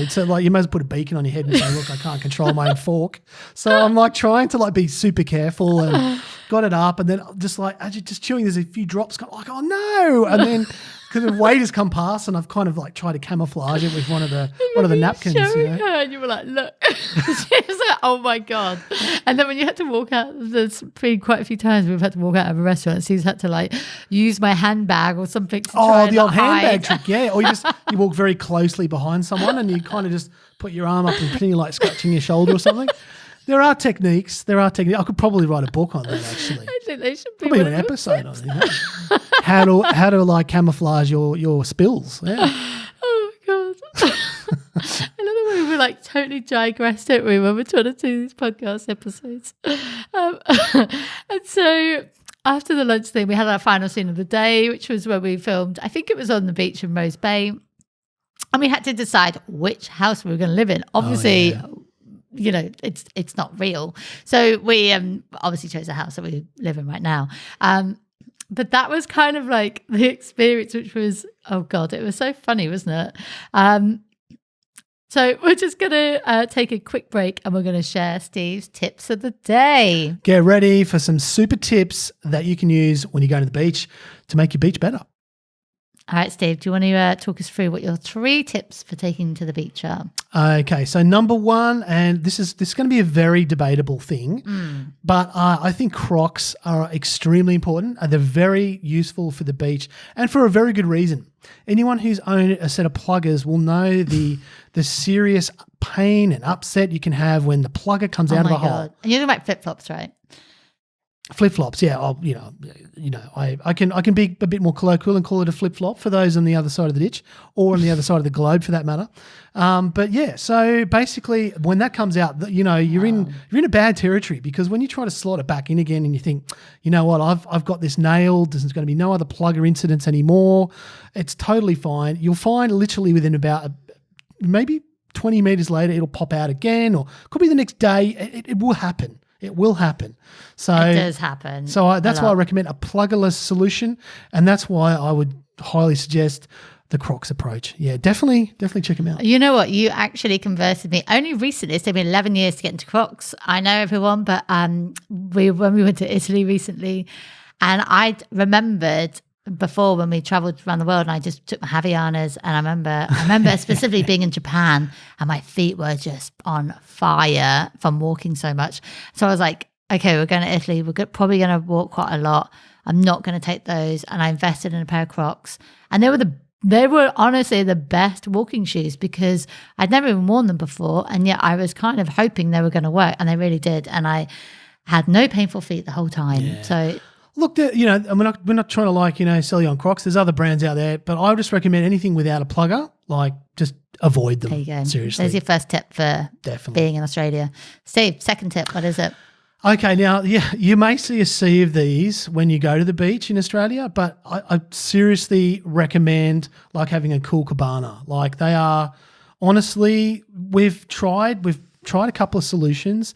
so you might as well put a beacon on your head and say, look, I can't control my own fork. So I'm trying to be super careful and got it up, and then just chewing. There's a few drops, oh no, and then. Because the waiters come past and I've kind of tried to camouflage it with one of the napkins. Her and you were like, look. She was like, oh my God. And then when you had to walk out, there's been quite a few times we've had to walk out of a restaurant and Steve's had to use my handbag or something to try and the old hide. handbag trick, yeah. Or you walk very closely behind someone and you kind of just put your arm up and pretend you're scratching your shoulder or something. There are techniques. I could probably write a book on that, actually. I think they should be probably an episode on it. How to camouflage your spills. Yeah. Oh my God. I love the way we totally digressed, don't we, when we're trying to do these podcast episodes. And so after the lunch thing, we had our final scene of the day, which was where we filmed. I think it was on the beach in Rose Bay. And we had to decide which house we were going to live in. Obviously, you know, it's not real. So we obviously chose the house that we live in right now. But that was kind of like the experience, which was, oh God, it was so funny, wasn't it? So we're just going to take a quick break and we're going to share Steve's tips of the day. Get ready for some super tips that you can use when you go to the beach to make your beach better. All right, Steve, do you want to talk us through what your 3 tips for taking to the beach are? Okay, so number 1, and this is going to be a very debatable thing, but I think Crocs are extremely important. They're very useful for the beach and for a very good reason. Anyone who's owned a set of pluggers will know the serious pain and upset you can have when the plugger comes out of the hole. And you're talking about flip-flops, right? Flip-flops, yeah. I can be a bit more colloquial and call it a flip-flop for those on the other side of the ditch or on the other side of the globe for that matter. But yeah, so basically when that comes out, you know, you're in a bad territory, because when you try to slot it back in again and you think, you know what, I've got this nailed, there's going to be no other plugger incidents anymore, it's totally fine. You'll find literally within about maybe 20 meters later it'll pop out again, or could be the next day. It will happen. It will happen. So it does happen. So that's why I recommend a pluggerless solution, and that's why I would highly suggest the Crocs approach. Yeah, definitely check them out. You know what? You actually converted me only recently. It's taken me 11 years to get into Crocs. I know everyone, but when we went to Italy recently, and I remembered before when we traveled around the world, and I just took my Havaianas, and I remember specifically being in Japan, and my feet were just on fire from walking so much. So I was like, okay, we're going to Italy. We're probably going to walk quite a lot. I'm not going to take those. And I invested in a pair of Crocs, and they were honestly the best walking shoes, because I'd never even worn them before, and yet I was kind of hoping they were going to work, and they really did. And I had no painful feet the whole time. Yeah. So look, you know, we're not trying to sell you on Crocs. There's other brands out there, but I would just recommend anything without a plugger, just avoid them. There you go. Seriously. There's your first tip for being in Australia. Steve, second tip, what is it? Okay, now, yeah, you may see a sea of these when you go to the beach in Australia, but I seriously recommend having a cool cabana. they are, honestly, we've tried a couple of solutions.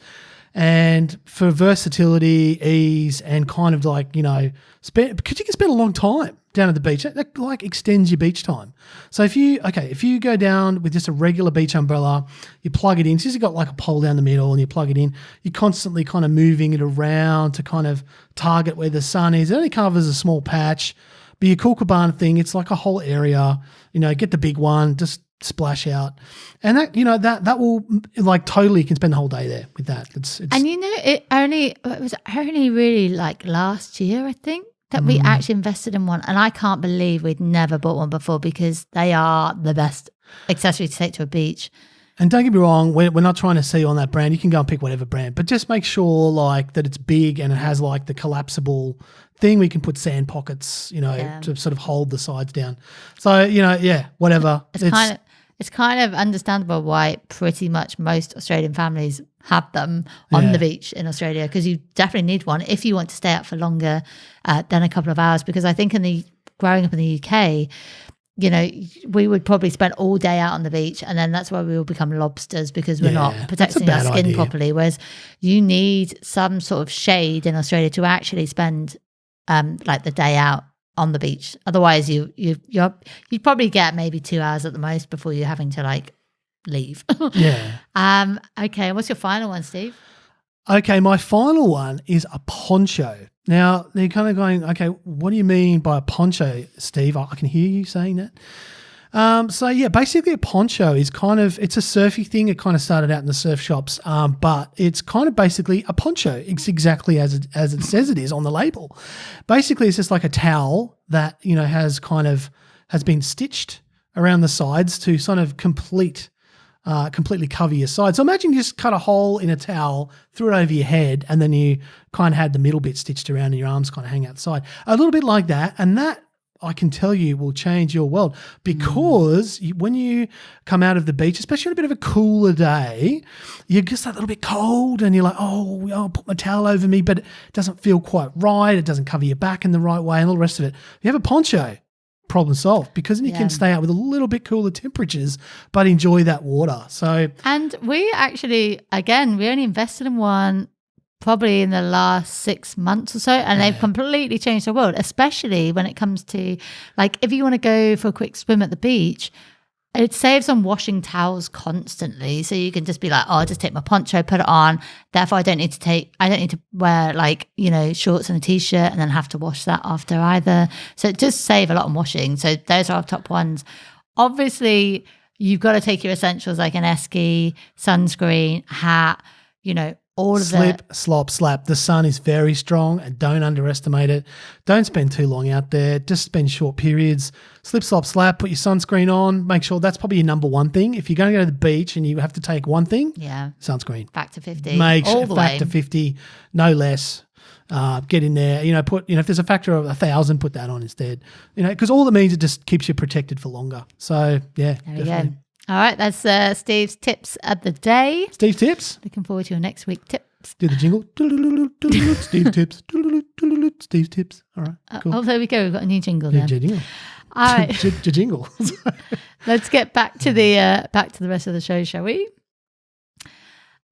And for versatility, ease, and kind of because you can spend a long time down at the beach, that extends your beach time. So if you go down with just a regular beach umbrella, you plug it in. So you've got a pole down the middle and you plug it in. You're constantly kind of moving it around to kind of target where the sun is. It only covers a small patch. But your cool cabana thing, it's like a whole area. Get the big one, just splash out, and that will totally, you can spend the whole day there with that. It's and it was only really last year, I think, that we actually invested in one, and I can't believe we'd never bought one before, because they are the best accessory to take to a beach. And don't get me wrong, we're not trying to sell you on that brand. You can go and pick whatever brand, but just make sure that it's big and it has the collapsible thing where you can put sand pockets, to sort of hold the sides down. So, whatever. It's kind of understandable why pretty much most Australian families have them on the beach in Australia, because you definitely need one if you want to stay out for longer than a couple of hours. Because I think growing up in the UK, we would probably spend all day out on the beach, and then that's why we will become lobsters, because we're not protecting our skin properly. Whereas you need some sort of shade in Australia to actually spend the day out on the beach. Otherwise you'd probably get maybe 2 hours at the most before you're having to leave. Yeah. Okay, what's your final one, Steve? Okay, my final one is a poncho. Now, they're kind of going, okay, what do you mean by a poncho, Steve? I can hear you saying that. So yeah, basically a poncho is it's a surfy thing. It kind of started out in the surf shops, but it's kind of basically a poncho. It's exactly as it says it is on the label. Basically, it's just like a towel that, has been stitched around the sides to sort of completely cover your side. So imagine you just cut a hole in a towel, threw it over your head, and then you kind of had the middle bit stitched around and your arms kind of hang outside. A little bit like that, and that, I can tell you, will change your world, because when you come out of the beach, especially on a bit of a cooler day, you're just a little bit cold and you're like, I'll put my towel over me, but it doesn't feel quite right. It doesn't cover your back in the right way and all the rest of it. You have a poncho. problem solved, because then you can stay out with a little bit cooler temperatures but enjoy that water. So, and we actually, again, we only invested in one probably in the last 6 months or so, and they've completely changed the world, especially when it comes to, like, if you want to go for a quick swim at the beach, it saves on washing towels constantly. So you can just be like, oh, I'll just take my poncho, put it on. Therefore, I don't need to wear, like, you know, shorts and a t-shirt and then have to wash that after either. So it does save a lot on washing. So those are our top ones. Obviously, you've got to take your essentials like an esky, sunscreen, hat, you know, all of slip, slop, slap. The sun is very strong, and don't underestimate it. Don't spend too long out there. Just spend short periods. Slip, slop, slap. Put your sunscreen on. Make sure that's probably your number one thing. If you're going to go to the beach and you have to take one thing, sunscreen. Back to 50. Make sure back to 50, no less. Get in there. You know, if there's a factor of 1,000, put that on instead. You know, because all it means, it just keeps you protected for longer. So yeah, there we definitely. go. All right, that's Steve's tips of the day. Steve tips. Looking forward to your next week tips. Do the jingle. Steve tips. Steve tips. All right, cool. Oh, there we go. We've got a new jingle then. Jingle. All right. Jingle. Let's get back to the rest of the show, shall we?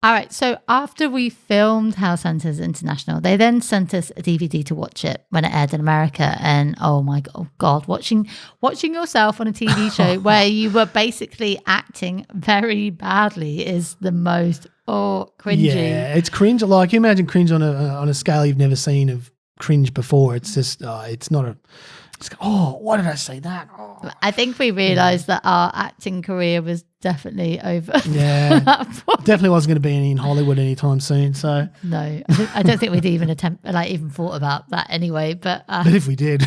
All right. So after we filmed House Hunters International, they then sent us a DVD to watch it when it aired in America. And oh my God, watching yourself on a TV show where you were basically acting very badly is the most cringy. Yeah, it's cringe. Like, you imagine cringe on a scale you've never seen of cringe before. It's just it's not a. Why did I say that? Oh. I think we realised that our acting career was definitely over. Yeah, definitely wasn't going to be any in Hollywood anytime soon. So no, I don't think we'd even even thought about that anyway. But if we did,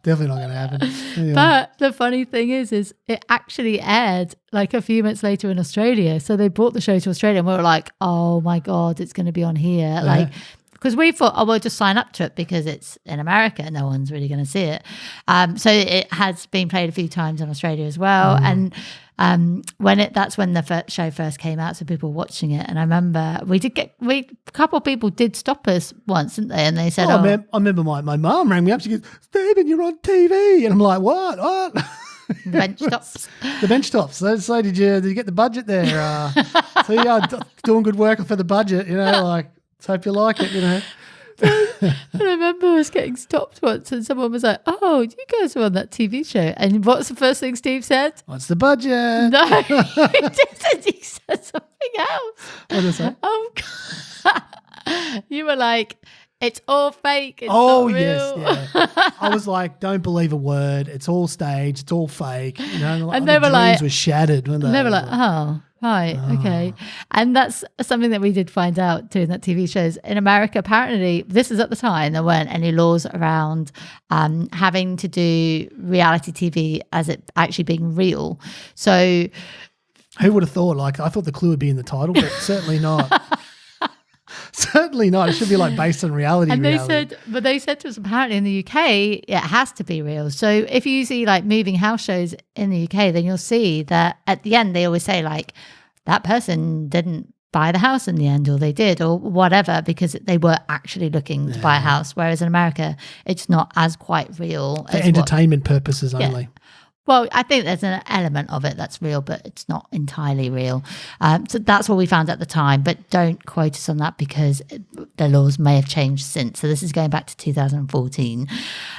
definitely not going to happen. Anyway. But the funny thing is it actually aired like a few months later in Australia. So they brought the show to Australia, and we were like, oh my God, it's going to be on here, like. Because we thought, we'll just sign up to it because it's in America. No one's really going to see it. So it has been played a few times in Australia as well. And that's when the show first came out, so people were watching it. And I remember a couple of people did stop us once, didn't they? And they said, I remember my mum rang me up. She goes, Stephen, you're on TV. And I'm like, what? The bench tops. The bench tops. So did you get the budget there? So yeah, doing good work for the budget, you know, like. Hope you like it, you know. And I remember us getting stopped once and someone was like, oh, you guys were on that TV show. And what's the first thing Steve said? What's the budget? No, he didn't. He said something else. What did I say? Oh, God. You were like, it's all fake. It's not real. Yes, yeah. I was like, don't believe a word. It's all staged. It's all fake. You know, and they were like, dreams were shattered. Weren't they? And they were like, oh. Right, okay. And that's something that we did find out doing that TV shows. In America, apparently, this is at the time, there weren't any laws around having to do reality TV as it actually being real. So who would have thought? Like, I thought the clue would be in the title, but certainly not. Certainly not. It should be like based on reality. And they said to us, apparently in the UK, it has to be real. So if you see like moving house shows in the UK, then you'll see that at the end, they always say like, that person didn't buy the house in the end, or they did, or whatever, because they were actually looking to buy a house. Whereas in America, it's not as quite real. For entertainment purposes only. Well, I think there's an element of it that's real, but it's not entirely real. So that's what we found at the time, but don't quote us on that because the laws may have changed since. So this is going back to 2014.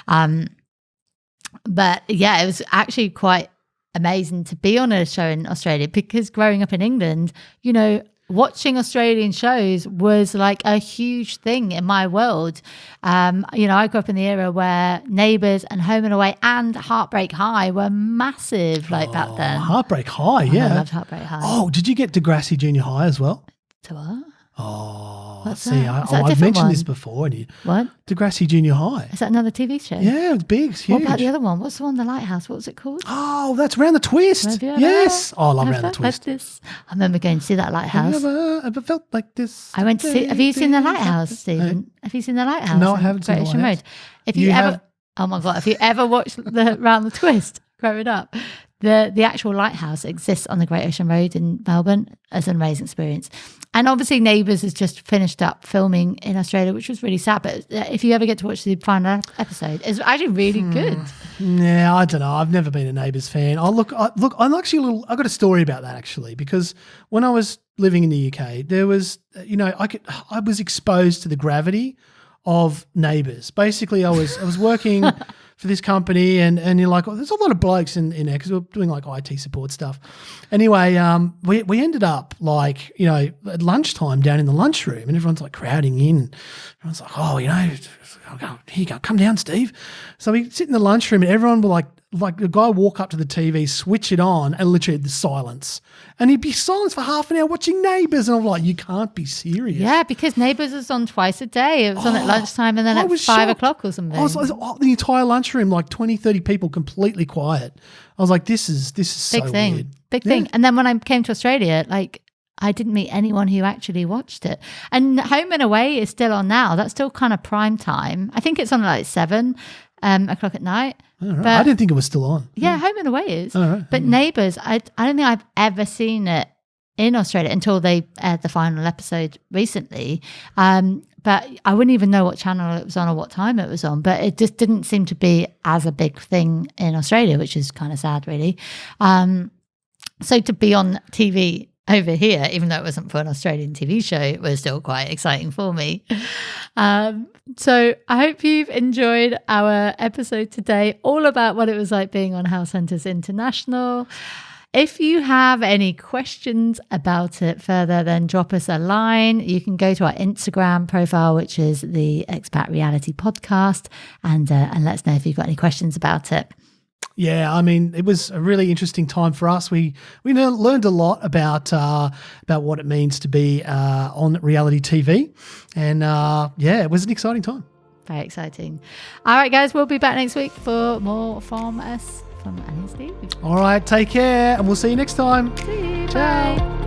But yeah, it was actually quite amazing to be on a show in Australia because growing up in England, you know, watching Australian shows was like a huge thing in my world. You know, I grew up in the era where Neighbours and Home and Away and Heartbreak High were massive like back then. Heartbreak High, yeah. I loved Heartbreak High. Oh, did you get Degrassi Junior High as well? To what? Oh, what's see, that? I've mentioned this before. And what? Degrassi Junior High. Is that another TV show? Yeah, it's big, it's huge. What about the other one? What's the one, The Lighthouse? What was it called? Oh, that's Round the Twist. Yes. Oh, I love Round the Twist. I remember going to see that Lighthouse. Have you ever felt like this? I went to see. Have you seen The Lighthouse, Stephen? Have you seen The Lighthouse? No, I haven't seen The Lighthouse. If you ever, oh my God, if you ever watched Round the Twist growing up, The actual lighthouse exists on the Great Ocean Road in Melbourne. It's an amazing experience. And obviously Neighbours has just finished up filming in Australia, which was really sad. But if you ever get to watch the final episode, it's actually really good. Yeah, I don't know. I've never been a Neighbours fan. I'm actually I've got a story about that actually, because when I was living in the UK, there was, I was exposed to the gravity of Neighbours. Basically, I was working for this company, and you're like, there's a lot of blokes in there because we're doing like IT support stuff. Anyway, we ended up like, at lunchtime down in the lunchroom, and everyone's like crowding in. And everyone's like, here you go, come down, Steve. So we sit in the lunchroom, and everyone will like the guy walk up to the TV, switch it on, and literally the silence. And he'd be silent for half an hour watching Neighbours. And I'm like, you can't be serious. Yeah, because Neighbours is on twice a day. It was on at lunchtime and then at 5 o'clock or something. I was the entire lunchroom, like 20, 30 people completely quiet. I was like, this is so weird. Big thing. And then when I came to Australia, like, I didn't meet anyone who actually watched it. And Home and Away is still on now. That's still kind of prime time. I think it's on like 7 o'clock at night. Right. But I didn't think it was still on. Yeah, Home and Away is. Right. But Neighbours, I don't think I've ever seen it in Australia until they aired the final episode recently. But I wouldn't even know what channel it was on or what time it was on. But it just didn't seem to be as a big thing in Australia, which is kind of sad, really. So to be on TV over here, even though it wasn't for an Australian TV show, it was still quite exciting for me. So I hope you've enjoyed our episode today, all about what it was like being on House Hunters International. If you have any questions about it further, then drop us a line. You can go to our Instagram profile, which is the Expat Reality Podcast, and let us know if you've got any questions about it. Yeah, I mean, it was a really interesting time for us. We learned a lot about what it means to be on reality TV, and it was an exciting time. Very exciting. All right, guys, we'll be back next week for more from us, from Annie and Steve. All right, take care, and we'll see you next time. See you. Ciao. Bye.